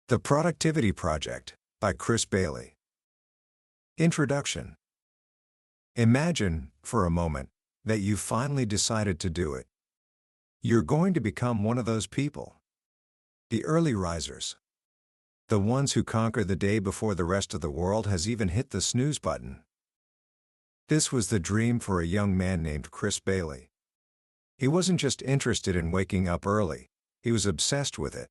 The Productivity Project by Chris Bailey. Introduction. Imagine, for a moment, that you finally decided to do it. You're going to become one of those people. The early risers. The ones who conquer the day before the rest of the world has even hit the snooze button. This was the dream for a young man named Chris Bailey. He wasn't just interested in waking up early, he was obsessed with it.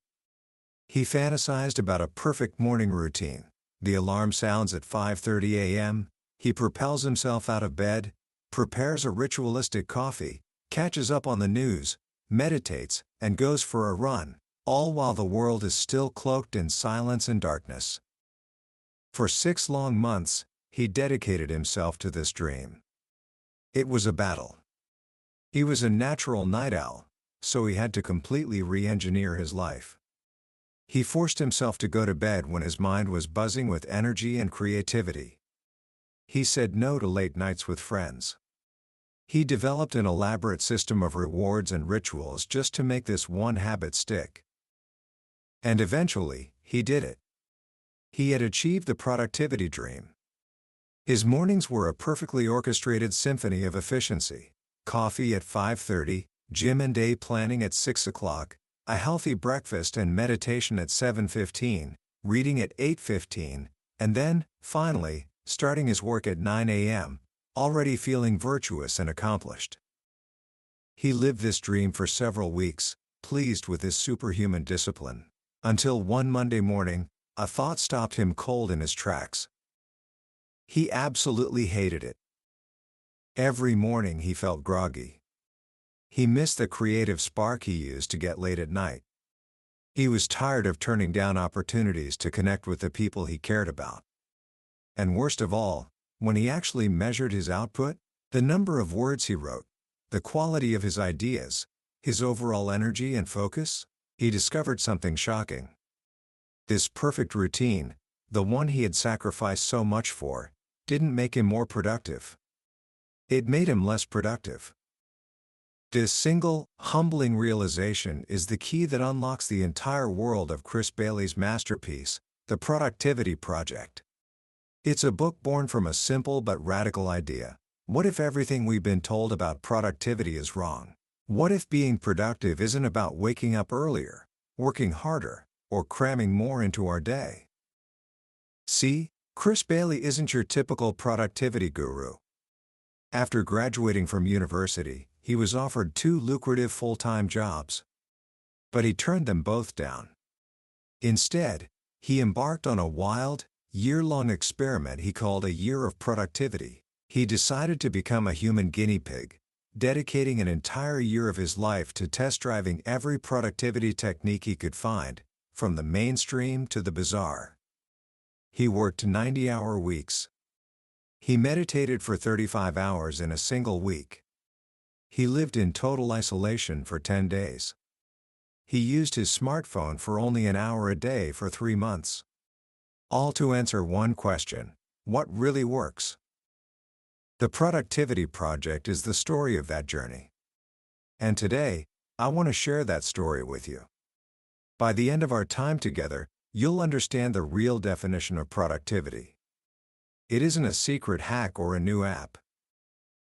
He fantasized about a perfect morning routine. The alarm sounds at 5:30 a.m., he propels himself out of bed, prepares a ritualistic coffee, catches up on the news, meditates, and goes for a run, all while the world is still cloaked in silence and darkness. For 6 long months, he dedicated himself to this dream. It was a battle. He was a natural night owl, so he had to completely re-engineer his life. He forced himself to go to bed when his mind was buzzing with energy and creativity. He said no to late nights with friends. He developed an elaborate system of rewards and rituals just to make this one habit stick. And eventually, he did it. He had achieved the productivity dream. His mornings were a perfectly orchestrated symphony of efficiency. Coffee at 5:30, gym and day planning at 6 o'clock, a healthy breakfast and meditation at 7:15, reading at 8:15, and then, finally, starting his work at 9 a.m., already feeling virtuous and accomplished. He lived this dream for several weeks, pleased with his superhuman discipline, until one Monday morning, a thought stopped him cold in his tracks. He absolutely hated it. Every morning he felt groggy. He missed the creative spark he used to get late at night. He was tired of turning down opportunities to connect with the people he cared about. And worst of all, when he actually measured his output, the number of words he wrote, the quality of his ideas, his overall energy and focus, he discovered something shocking. This perfect routine, the one he had sacrificed so much for, didn't make him more productive. It made him less productive. This single, humbling realization is the key that unlocks the entire world of Chris Bailey's masterpiece, The Productivity Project. It's a book born from a simple but radical idea. What if everything we've been told about productivity is wrong? What if being productive isn't about waking up earlier, working harder, or cramming more into our day? See, Chris Bailey isn't your typical productivity guru. After graduating from university, he was offered 2 lucrative full-time jobs. But he turned them both down. Instead, he embarked on a wild, year-long experiment he called a year of productivity. He decided to become a human guinea pig, dedicating an entire year of his life to test driving every productivity technique he could find, from the mainstream to the bizarre. He worked 90-hour weeks. He meditated for 35 hours in a single week. He lived in total isolation for 10 days. He used his smartphone for only an hour a day for 3 months. All to answer one question: what really works? The Productivity Project is the story of that journey. And today, I want to share that story with you. By the end of our time together, you'll understand the real definition of productivity. It isn't a secret hack or a new app.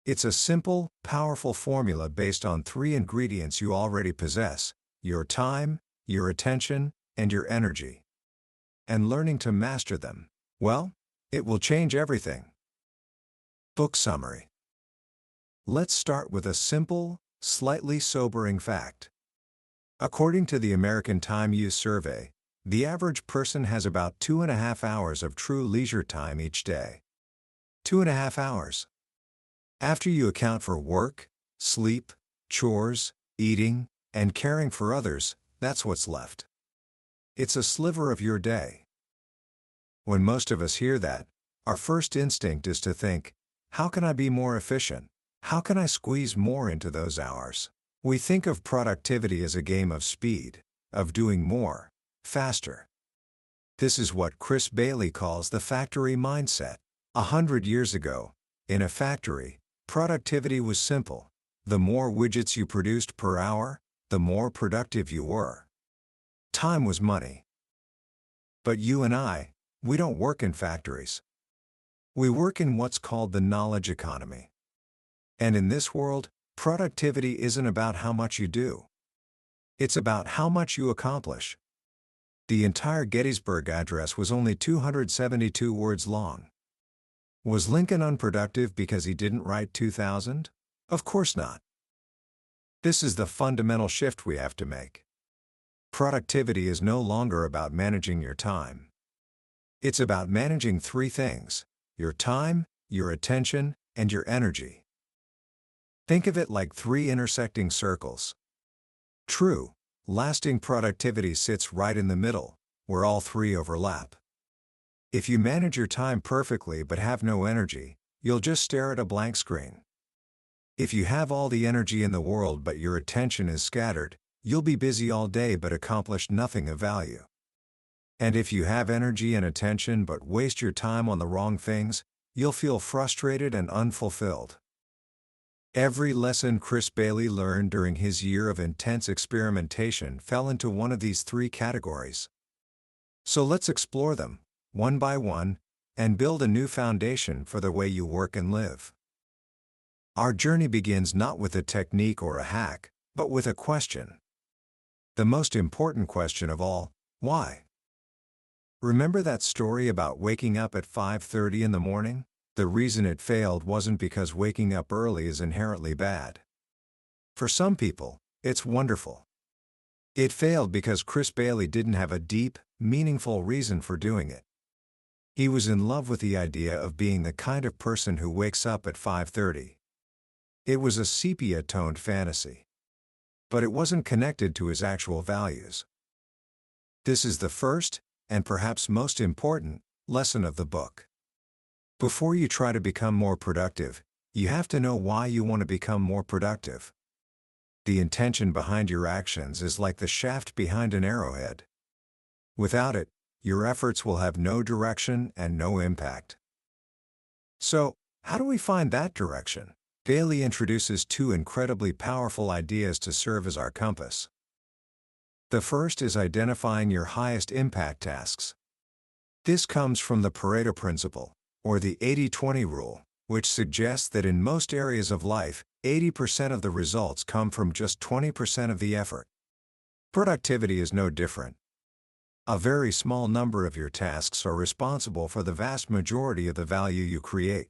It's a simple, powerful formula based on 3 ingredients you already possess: your time, your attention, and your energy. And learning to master them, well, it will change everything. Book summary. Let's start with a simple, slightly sobering fact. According to the American Time Use Survey, the average person has about 2.5 hours of true leisure time each day. 2.5 hours. After you account for work, sleep, chores, eating, and caring for others, that's what's left. It's a sliver of your day. When most of us hear that, our first instinct is to think, how can I be more efficient? How can I squeeze more into those hours? We think of productivity as a game of speed, of doing more, faster. This is what Chris Bailey calls the factory mindset. 100 years ago, in a factory, productivity was simple. The more widgets you produced per hour, the more productive you were. Time was money. But you and we don't work in factories. We work in what's called the knowledge economy. And in this world, productivity isn't about how much you do. It's about how much you accomplish. The entire Gettysburg Address was only 272 words long. Was Lincoln unproductive because he didn't write 2,000? Of course not. This is the fundamental shift we have to make. Productivity is no longer about managing your time. It's about managing three things: your time, your attention, and your energy. Think of it like three intersecting circles. True, lasting productivity sits right in the middle, where all three overlap. If you manage your time perfectly but have no energy, you'll just stare at a blank screen. If you have all the energy in the world but your attention is scattered, you'll be busy all day but accomplish nothing of value. And if you have energy and attention but waste your time on the wrong things, you'll feel frustrated and unfulfilled. Every lesson Chris Bailey learned during his year of intense experimentation fell into one of these three categories. So let's explore them, one by one, and build a new foundation for the way you work and live. Our journey begins not with a technique or a hack, but with a question. The most important question of all: why? Remember that story about waking up at 5:30 in the morning? The reason it failed wasn't because waking up early is inherently bad. For some people, it's wonderful. It failed because Chris Bailey didn't have a deep, meaningful reason for doing it. He was in love with the idea of being the kind of person who wakes up at 5:30. It was a sepia-toned fantasy. But it wasn't connected to his actual values. This is the first, and perhaps most important, lesson of the book. Before you try to become more productive, you have to know why you want to become more productive. The intention behind your actions is like the shaft behind an arrowhead. Without it, your efforts will have no direction and no impact. So, how do we find that direction? Bailey introduces two incredibly powerful ideas to serve as our compass. The first is identifying your highest impact tasks. This comes from the Pareto principle, or the 80-20 rule, which suggests that in most areas of life, 80% of the results come from just 20% of the effort. Productivity is no different. A very small number of your tasks are responsible for the vast majority of the value you create.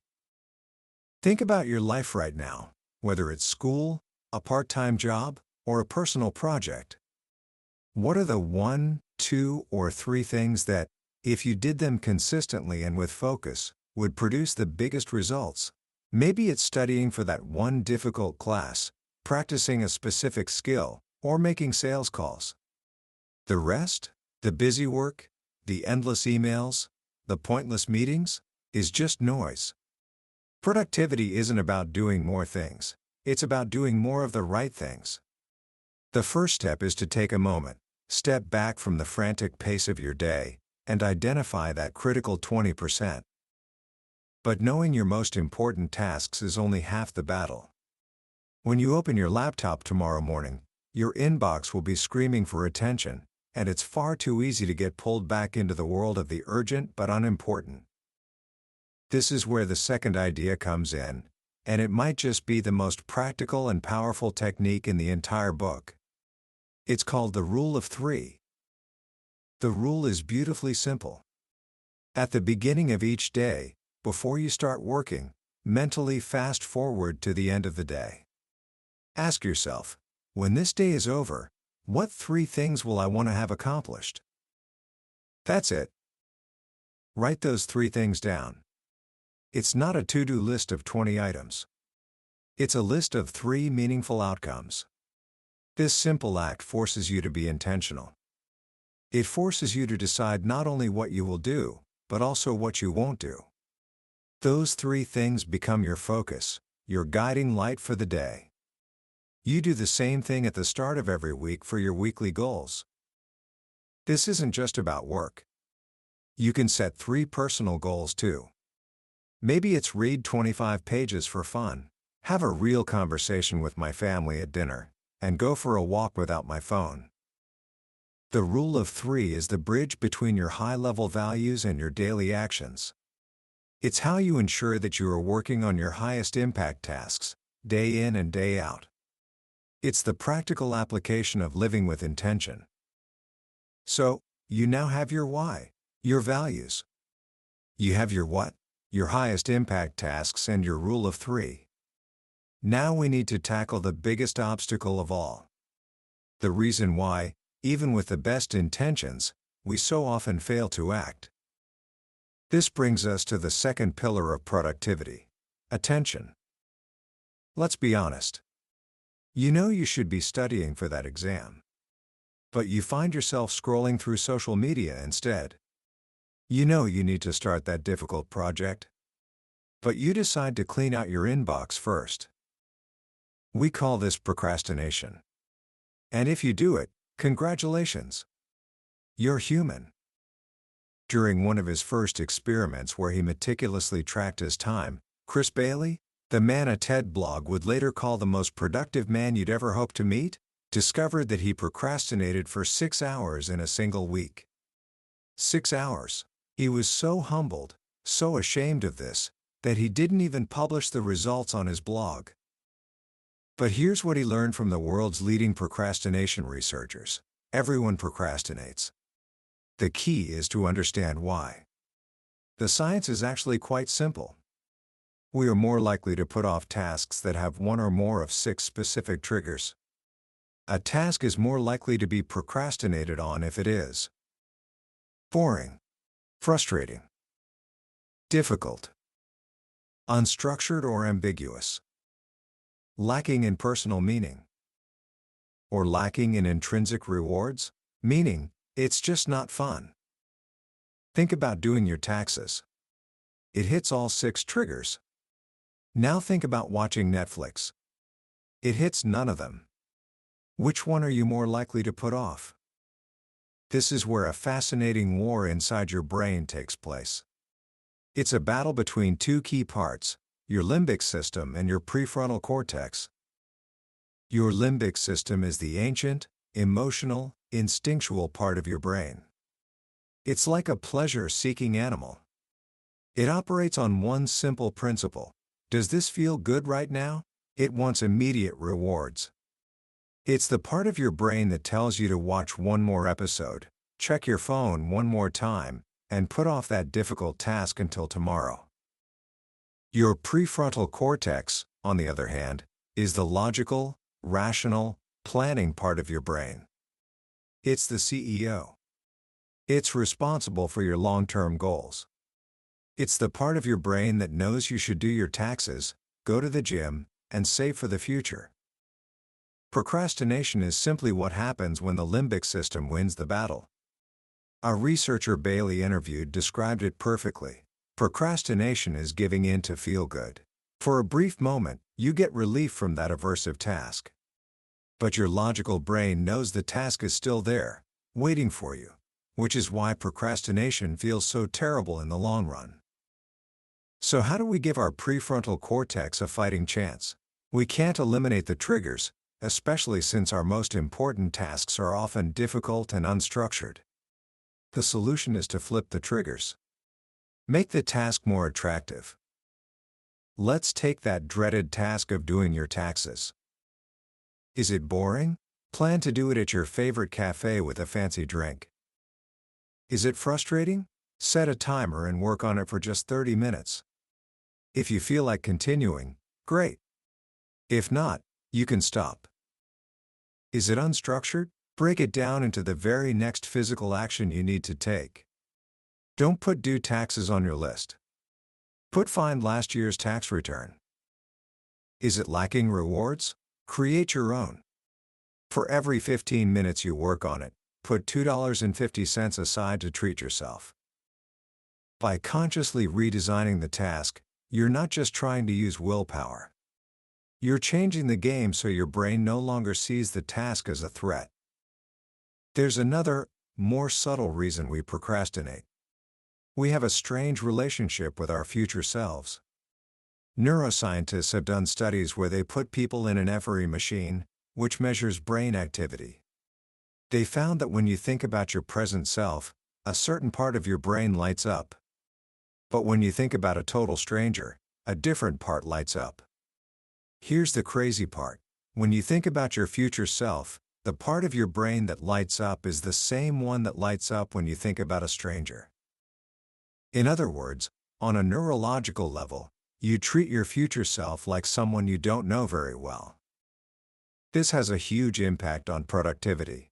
Think about your life right now, whether it's school, a part-time job, or a personal project. What are the 1, 2, or 3 things that, if you did them consistently and with focus, would produce the biggest results? Maybe it's studying for that one difficult class, practicing a specific skill, or making sales calls. The rest, the busy work, the endless emails, the pointless meetings, is just noise. Productivity isn't about doing more things, it's about doing more of the right things. The first step is to take a moment, step back from the frantic pace of your day, and identify that critical 20%. But knowing your most important tasks is only half the battle. When you open your laptop tomorrow morning, your inbox will be screaming for attention, and it's far too easy to get pulled back into the world of the urgent but unimportant. This is where the second idea comes in, and it might just be the most practical and powerful technique in the entire book. It's called the Rule of 3. The rule is beautifully simple. At the beginning of each day, before you start working, mentally fast forward to the end of the day. Ask yourself, when this day is over, what 3 things will I want to have accomplished? That's it. Write those 3 things down. It's not a to-do list of 20 items. It's a list of 3 meaningful outcomes. This simple act forces you to be intentional. It forces you to decide not only what you will do, but also what you won't do. Those 3 things become your focus, your guiding light for the day. You do the same thing at the start of every week for your weekly goals. This isn't just about work. You can set 3 personal goals too. Maybe it's read 25 pages for fun, have a real conversation with my family at dinner, and go for a walk without my phone. The rule of three is the bridge between your high-level values and your daily actions. It's how you ensure that you are working on your highest impact tasks, day in and day out. It's the practical application of living with intention. So, you now have your why, your values. You have your what, your highest impact tasks, and your rule of three. Now we need to tackle the biggest obstacle of all. The reason why, even with the best intentions, we so often fail to act. This brings us to the second pillar of productivity: attention. Let's be honest. You know you should be studying for that exam, but you find yourself scrolling through social media instead. You know you need to start that difficult project, but you decide to clean out your inbox first. We call this procrastination. And if you do it, congratulations. You're human. During one of his first experiments where he meticulously tracked his time, Chris Bailey, the man a TED blog would later call the most productive man you'd ever hope to meet, discovered that he procrastinated for 6 hours in a single week. 6 hours. He was so humbled, so ashamed of this, that he didn't even publish the results on his blog. But here's what he learned from the world's leading procrastination researchers: everyone procrastinates. The key is to understand why. The science is actually quite simple. We are more likely to put off tasks that have one or more of 6 specific triggers. A task is more likely to be procrastinated on if it is boring, frustrating, difficult, unstructured or ambiguous, lacking in personal meaning, or lacking in intrinsic rewards, meaning it's just not fun. Think about doing your taxes. It hits all 6 triggers. Now think about watching Netflix. It hits none of them. Which one are you more likely to put off? This is where a fascinating war inside your brain takes place. It's a battle between 2 key parts: your limbic system and your prefrontal cortex. Your limbic system is the ancient, emotional, instinctual part of your brain. It's like a pleasure-seeking animal. It operates on one simple principle: does this feel good right now? It wants immediate rewards. It's the part of your brain that tells you to watch one more episode, check your phone one more time, and put off that difficult task until tomorrow. Your prefrontal cortex, on the other hand, is the logical, rational, planning part of your brain. It's the CEO. It's responsible for your long-term goals. It's the part of your brain that knows you should do your taxes, go to the gym, and save for the future. Procrastination is simply what happens when the limbic system wins the battle. A researcher Bailey interviewed described it perfectly. Procrastination is giving in to feel good. For a brief moment, you get relief from that aversive task. But your logical brain knows the task is still there, waiting for you, which is why procrastination feels so terrible in the long run. So how do we give our prefrontal cortex a fighting chance? We can't eliminate the triggers, especially since our most important tasks are often difficult and unstructured. The solution is to flip the triggers. Make the task more attractive. Let's take that dreaded task of doing your taxes. Is it boring? Plan to do it at your favorite cafe with a fancy drink. Is it frustrating? Set a timer and work on it for just 30 minutes. If you feel like continuing, great. If not, you can stop. Is it unstructured? Break it down into the very next physical action you need to take. Don't put due taxes on your list. Put find last year's tax return. Is it lacking rewards? Create your own. For every 15 minutes you work on it, put $2.50 aside to treat yourself. By consciously redesigning the task, you're not just trying to use willpower. You're changing the game so your brain no longer sees the task as a threat. There's another, more subtle reason we procrastinate. We have a strange relationship with our future selves. Neuroscientists have done studies where they put people in an fMRI machine, which measures brain activity. They found that when you think about your present self, a certain part of your brain lights up. But when you think about a total stranger, a different part lights up. Here's the crazy part. When you think about your future self, the part of your brain that lights up is the same one that lights up when you think about a stranger. In other words, on a neurological level, you treat your future self like someone you don't know very well. This has a huge impact on productivity.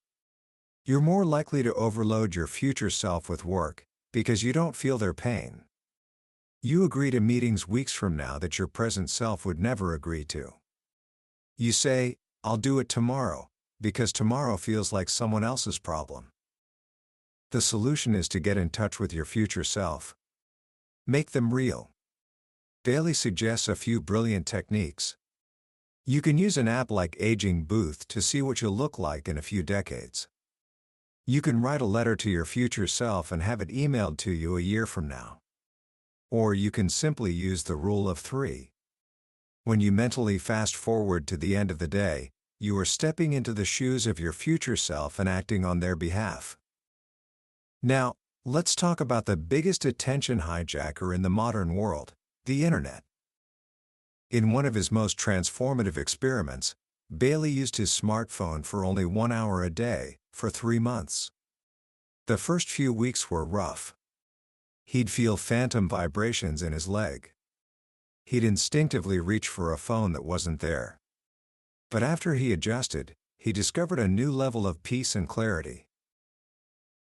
You're more likely to overload your future self with work because you don't feel their pain. You agree to meetings weeks from now that your present self would never agree to. You say, "I'll do it tomorrow," because tomorrow feels like someone else's problem. The solution is to get in touch with your future self. Make them real. Bailey suggests a few brilliant techniques. You can use an app like Aging Booth to see what you'll look like in a few decades. You can write a letter to your future self and have it emailed to you a year from now. Or you can simply use the rule of 3. When you mentally fast forward to the end of the day, you are stepping into the shoes of your future self and acting on their behalf. Now, let's talk about the biggest attention hijacker in the modern world, the Internet. In one of his most transformative experiments, Bailey used his smartphone for only 1 hour a day, for 3 months. The first few weeks were rough. He'd feel phantom vibrations in his leg. He'd instinctively reach for a phone that wasn't there. But after he adjusted, he discovered a new level of peace and clarity.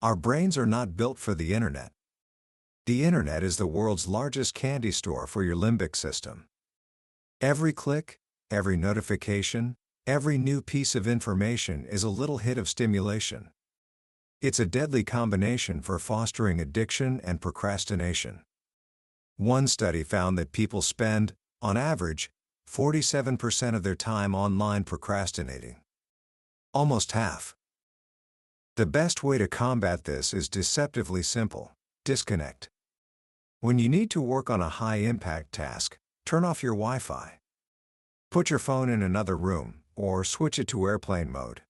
Our brains are not built for the Internet. The Internet is the world's largest candy store for your limbic system. Every click, every notification, every new piece of information is a little hit of stimulation. It's a deadly combination for fostering addiction and procrastination. One study found that people spend, on average, 47% of their time online procrastinating. Almost half. The best way to combat this is deceptively simple: disconnect. When you need to work on a high-impact task, turn off your Wi-Fi. Put your phone in another room, or switch it to airplane mode.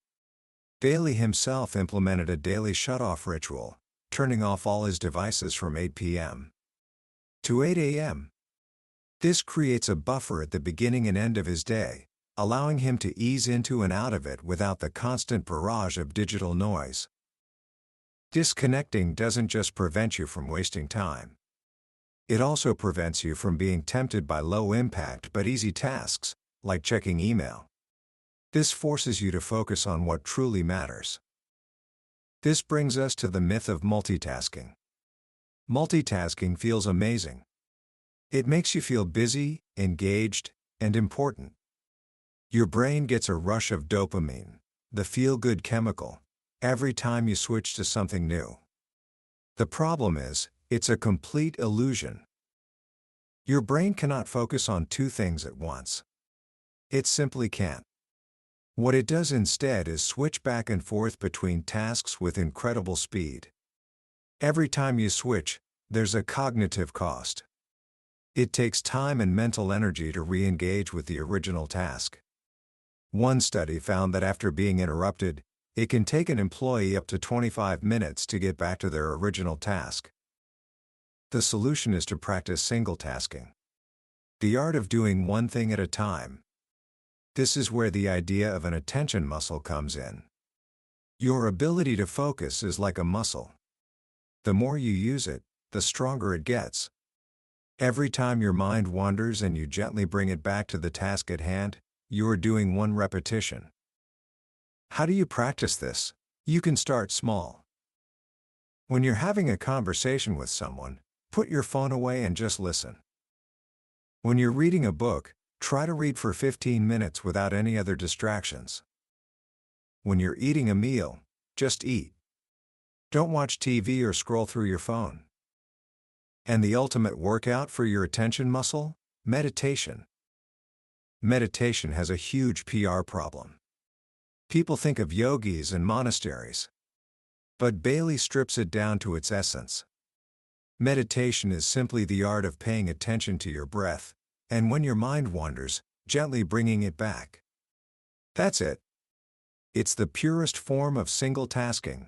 Bailey himself implemented a daily shut-off ritual, turning off all his devices from 8 p.m. to 8 a.m. This creates a buffer at the beginning and end of his day, allowing him to ease into and out of it without the constant barrage of digital noise. Disconnecting doesn't just prevent you from wasting time. It also prevents you from being tempted by low-impact but easy tasks, like checking email. This forces you to focus on what truly matters. This brings us to the myth of multitasking. Multitasking feels amazing. It makes you feel busy, engaged, and important. Your brain gets a rush of dopamine, the feel-good chemical, every time you switch to something new. The problem is, it's a complete illusion. Your brain cannot focus on 2 things at once. It simply can't. What it does instead is switch back and forth between tasks with incredible speed. Every time you switch, there's a cognitive cost. It takes time and mental energy to re-engage with the original task. One study found that after being interrupted, it can take an employee up to 25 minutes to get back to their original task. The solution is to practice single tasking. The art of doing one thing at a time. This is where the idea of an attention muscle comes in. Your ability to focus is like a muscle. The more you use it, the stronger it gets. Every time your mind wanders and you gently bring it back to the task at hand, you're doing 1 repetition. How do you practice this? You can start small. When you're having a conversation with someone, put your phone away and just listen. When you're reading a book, try to read for 15 minutes without any other distractions. When you're eating a meal, just eat. Don't watch TV or scroll through your phone. And the ultimate workout for your attention muscle? Meditation. Meditation has a huge PR problem. People think of yogis and monasteries. But Bailey strips it down to its essence. Meditation is simply the art of paying attention to your breath, and when your mind wanders, gently bringing it back. That's it. It's the purest form of single tasking.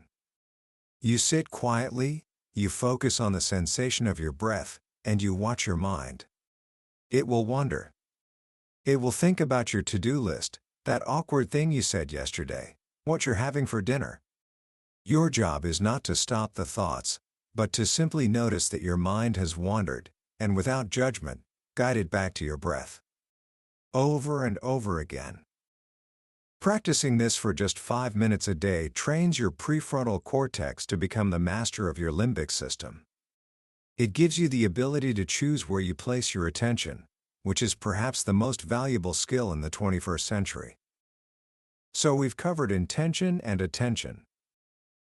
You sit quietly, you focus on the sensation of your breath, and you watch your mind. It will wander. It will think about your to-do list, that awkward thing you said yesterday, what you're having for dinner. Your job is not to stop the thoughts, but to simply notice that your mind has wandered, and without judgment, guide it back to your breath. Over and over again. Practicing this for just 5 minutes a day trains your prefrontal cortex to become the master of your limbic system. It gives you the ability to choose where you place your attention, which is perhaps the most valuable skill in the 21st century. So we've covered intention and attention.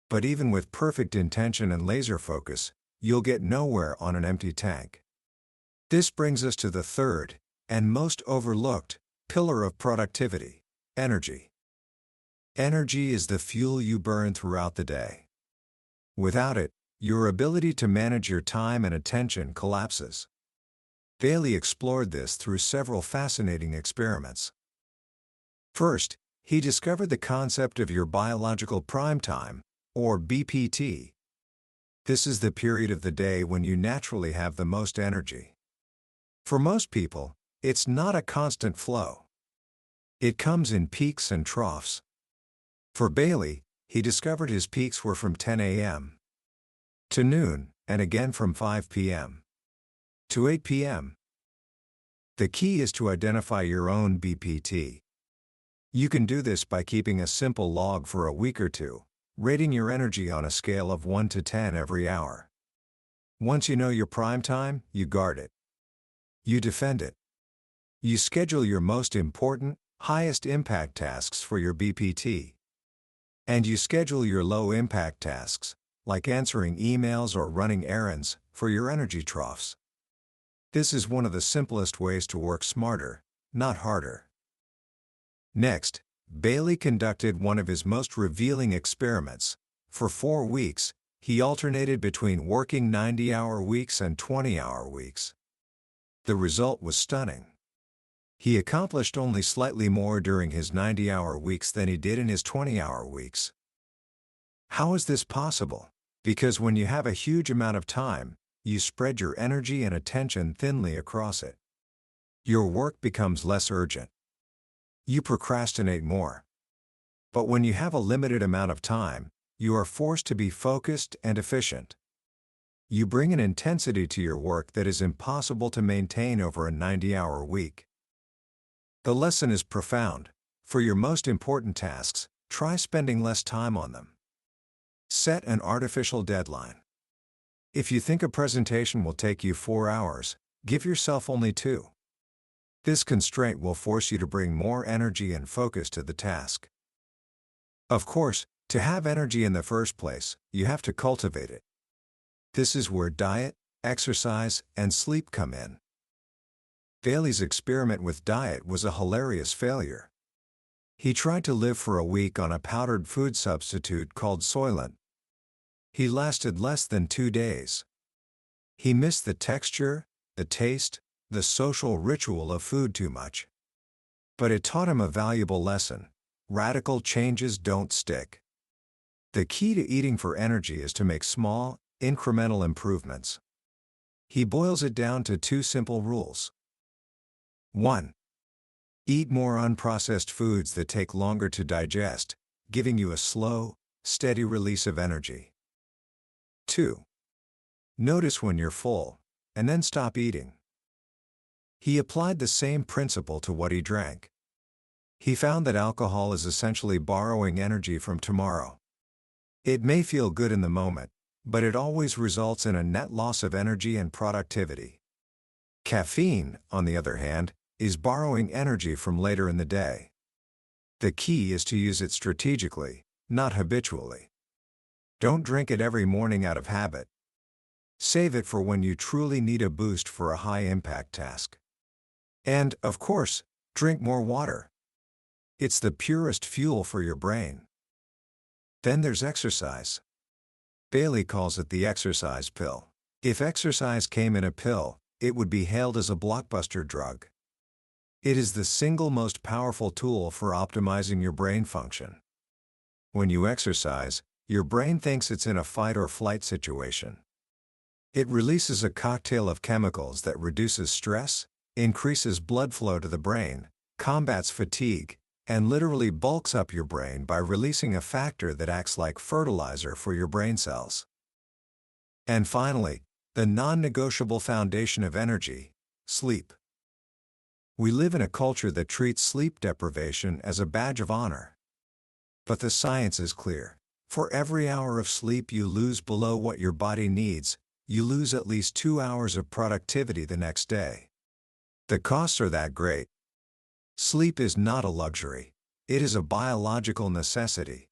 But even with perfect intention and laser focus, you'll get nowhere on an empty tank. This brings us to the third, and most overlooked, pillar of productivity: energy. Energy is the fuel you burn throughout the day. Without it, your ability to manage your time and attention collapses. Bailey explored this through several fascinating experiments. First, he discovered the concept of your biological prime time, or BPT. This is the period of the day when you naturally have the most energy. For most people, it's not a constant flow. It comes in peaks and troughs. For Bailey, he discovered his peaks were from 10 a.m. to noon, and again from 5 p.m. to 8 p.m. The key is to identify your own BPT. You can do this by keeping a simple log for a week or two, rating your energy on a scale of 1 to 10 every hour. Once you know your prime time, you guard it. You defend it. You schedule your most important, highest impact tasks for your BPT. And you schedule your low impact tasks, like answering emails or running errands, for your energy troughs. This is one of the simplest ways to work smarter, not harder. Next, Bailey conducted one of his most revealing experiments. For 4 weeks, he alternated between working 90-hour weeks and 20-hour weeks. The result was stunning. He accomplished only slightly more during his 90-hour weeks than he did in his 20-hour weeks. How is this possible? Because when you have a huge amount of time, you spread your energy and attention thinly across it. Your work becomes less urgent. You procrastinate more. But when you have a limited amount of time, you are forced to be focused and efficient. You bring an intensity to your work that is impossible to maintain over a 90-hour week. The lesson is profound. For your most important tasks, try spending less time on them. Set an artificial deadline. If you think a presentation will take you 4 hours, give yourself only 2. This constraint will force you to bring more energy and focus to the task. Of course, to have energy in the first place, you have to cultivate it. This is where diet, exercise, and sleep come in. Bailey's experiment with diet was a hilarious failure. He tried to live for a week on a powdered food substitute called Soylent. He lasted less than 2 days. He missed the texture, the taste, the social ritual of food too much. But it taught him a valuable lesson: radical changes don't stick. The key to eating for energy is to make small, incremental improvements. He boils it down to 2 simple rules. 1. Eat more unprocessed foods that take longer to digest, giving you a slow, steady release of energy. 2. Notice when you're full, and then stop eating. He applied the same principle to what he drank. He found that alcohol is essentially borrowing energy from tomorrow. It may feel good in the moment, but it always results in a net loss of energy and productivity. Caffeine, on the other hand, is borrowing energy from later in the day. The key is to use it strategically, not habitually. Don't drink it every morning out of habit. Save it for when you truly need a boost for a high-impact task. And, of course, drink more water. It's the purest fuel for your brain. Then there's exercise. Bailey calls it the exercise pill. If exercise came in a pill, it would be hailed as a blockbuster drug. It is the single most powerful tool for optimizing your brain function. When you exercise, your brain thinks it's in a fight or flight situation. It releases a cocktail of chemicals that reduces stress, increases blood flow to the brain, combats fatigue, and literally bulks up your brain by releasing a factor that acts like fertilizer for your brain cells. And finally, the non-negotiable foundation of energy: sleep. We live in a culture that treats sleep deprivation as a badge of honor. But the science is clear. For every hour of sleep you lose below what your body needs, you lose at least 2 hours of productivity the next day. The costs are that great. Sleep is not a luxury. It is a biological necessity.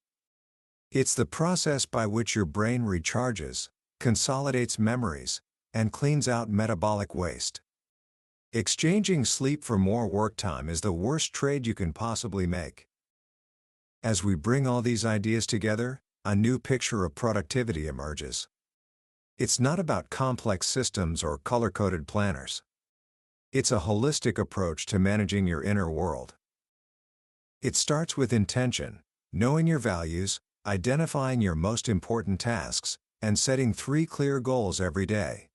It's the process by which your brain recharges, consolidates memories, and cleans out metabolic waste. Exchanging sleep for more work time is the worst trade you can possibly make. As we bring all these ideas together, a new picture of productivity emerges. It's not about complex systems or color-coded planners. It's a holistic approach to managing your inner world. It starts with intention, knowing your values, identifying your most important tasks, and setting 3 clear goals every day.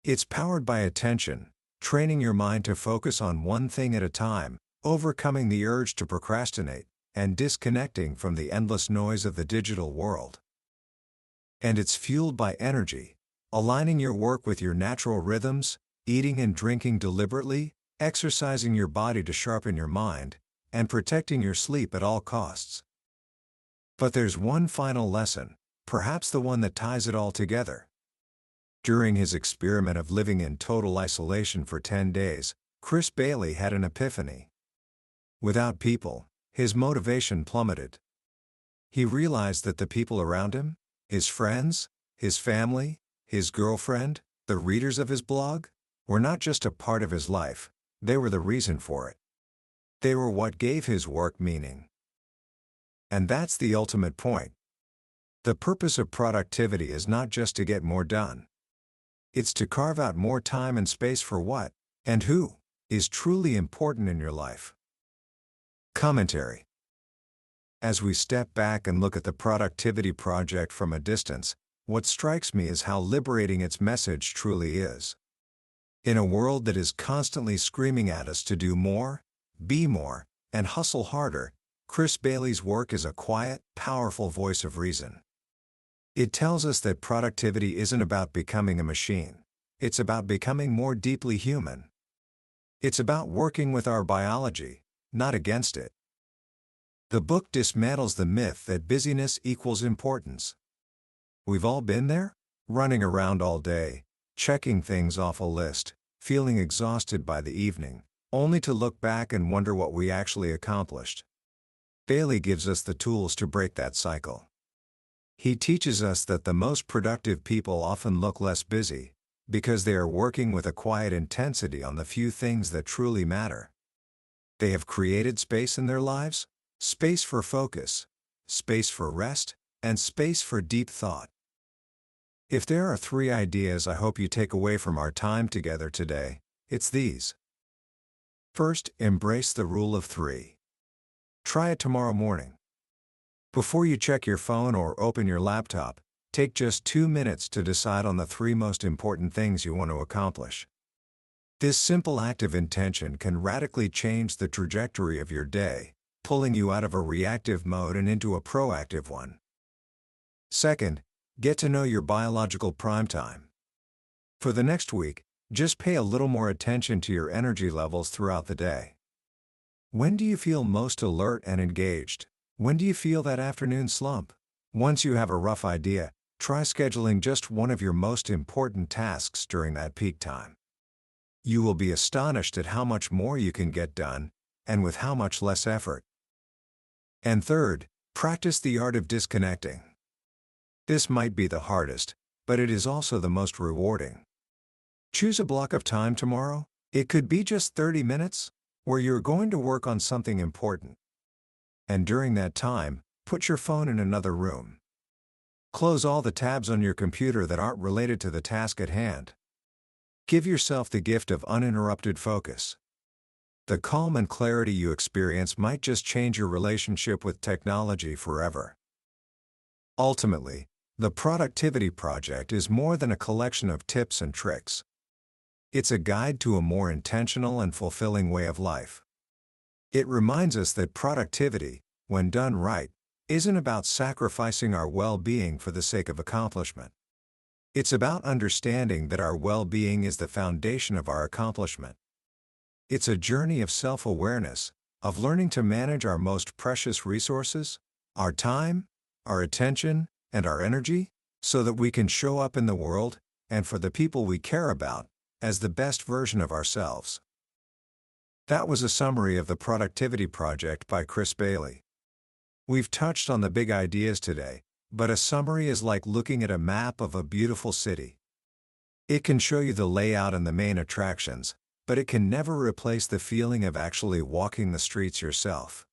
It's powered by attention, training your mind to focus on one thing at a time, overcoming the urge to procrastinate, and disconnecting from the endless noise of the digital world. And it's fueled by energy, aligning your work with your natural rhythms, eating and drinking deliberately, exercising your body to sharpen your mind, and protecting your sleep at all costs. But there's one final lesson, perhaps the one that ties it all together. During his experiment of living in total isolation for 10 days, Chris Bailey had an epiphany. Without people, his motivation plummeted. He realized that the people around him, his friends, his family, his girlfriend, the readers of his blog, were not just a part of his life, they were the reason for it. They were what gave his work meaning. And that's the ultimate point. The purpose of productivity is not just to get more done. It's to carve out more time and space for what, and who, is truly important in your life. Commentary. As we step back and look at the productivity project from a distance, what strikes me is how liberating its message truly is. In a world that is constantly screaming at us to do more, be more, and hustle harder, Chris Bailey's work is a quiet, powerful voice of reason. It tells us that productivity isn't about becoming a machine. It's about becoming more deeply human. It's about working with our biology, not against it. The book dismantles the myth that busyness equals importance. We've all been there, running around all day, checking things off a list, feeling exhausted by the evening, only to look back and wonder what we actually accomplished. Bailey gives us the tools to break that cycle. He teaches us that the most productive people often look less busy, because they are working with a quiet intensity on the few things that truly matter. They have created space in their lives, space for focus, space for rest, and space for deep thought. If there are 3 ideas I hope you take away from our time together today, it's these. First, embrace the rule of 3. Try it tomorrow morning. Before you check your phone or open your laptop, take just 2 minutes to decide on the 3 most important things you want to accomplish. This simple act of intention can radically change the trajectory of your day, pulling you out of a reactive mode and into a proactive one. Second, get to know your biological prime time. For the next week, just pay a little more attention to your energy levels throughout the day. When do you feel most alert and engaged? When do you feel that afternoon slump? Once you have a rough idea, try scheduling just one of your most important tasks during that peak time. You will be astonished at how much more you can get done, and with how much less effort. And third, practice the art of disconnecting. This might be the hardest, but it is also the most rewarding. Choose a block of time tomorrow. It could be just 30 minutes, where you're going to work on something important. And during that time, put your phone in another room. Close all the tabs on your computer that aren't related to the task at hand. Give yourself the gift of uninterrupted focus. the calm and clarity you experience might just change your relationship with technology forever. Ultimately, the Productivity Project is more than a collection of tips and tricks. It's a guide to a more intentional and fulfilling way of life. It reminds us that productivity, when done right, isn't about sacrificing our well-being for the sake of accomplishment. It's about understanding that our well-being is the foundation of our accomplishment. It's a journey of self-awareness, of learning to manage our most precious resources, our time, our attention, and our energy, so that we can show up in the world, and for the people we care about, as the best version of ourselves. That was a summary of the Productivity Project by Chris Bailey. We've touched on the big ideas today, but a summary is like looking at a map of a beautiful city. It can show you the layout and the main attractions, but it can never replace the feeling of actually walking the streets yourself.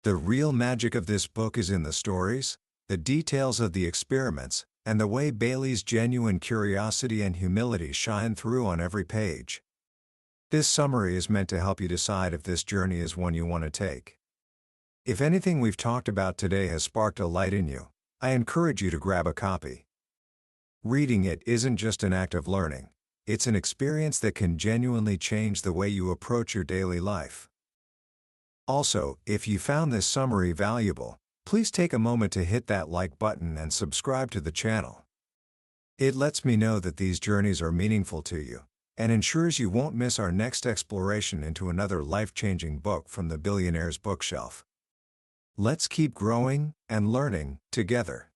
The real magic of this book is in the stories, the details of the experiments, and the way Bailey's genuine curiosity and humility shine through on every page. This summary is meant to help you decide if this journey is one you want to take. If anything we've talked about today has sparked a light in you, I encourage you to grab a copy. Reading it isn't just an act of learning, it's an experience that can genuinely change the way you approach your daily life. Also, if you found this summary valuable, please take a moment to hit that like button and subscribe to the channel. It lets me know that these journeys are meaningful to you, and ensures you won't miss our next exploration into another life-changing book from the billionaire's bookshelf. Let's keep growing and learning together.